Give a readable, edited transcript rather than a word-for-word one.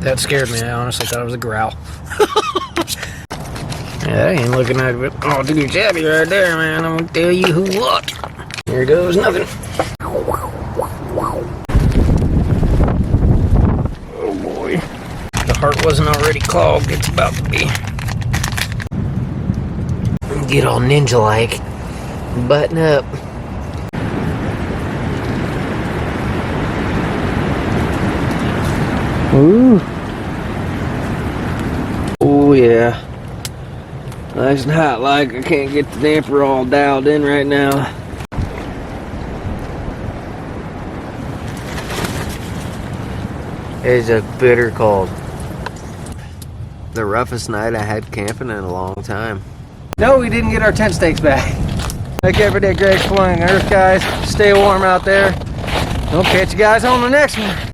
That scared me. I honestly thought it was a growl. Yeah, I ain't looking at it. Oh, too shabby right there, man. I'm gonna tell you who what. Here goes nothing. Oh boy. The heart wasn't already clogged. It's about to be. Get all ninja-like. Button up. Ooh. Oh yeah. Nice and hot like. I can't get the damper all dialed in right now. It's a bitter cold. The roughest night I had camping in a long time. No, we didn't get our tent stakes back. Make everyday great flying Earth, guys. Stay warm out there. We'll catch you guys on the next one.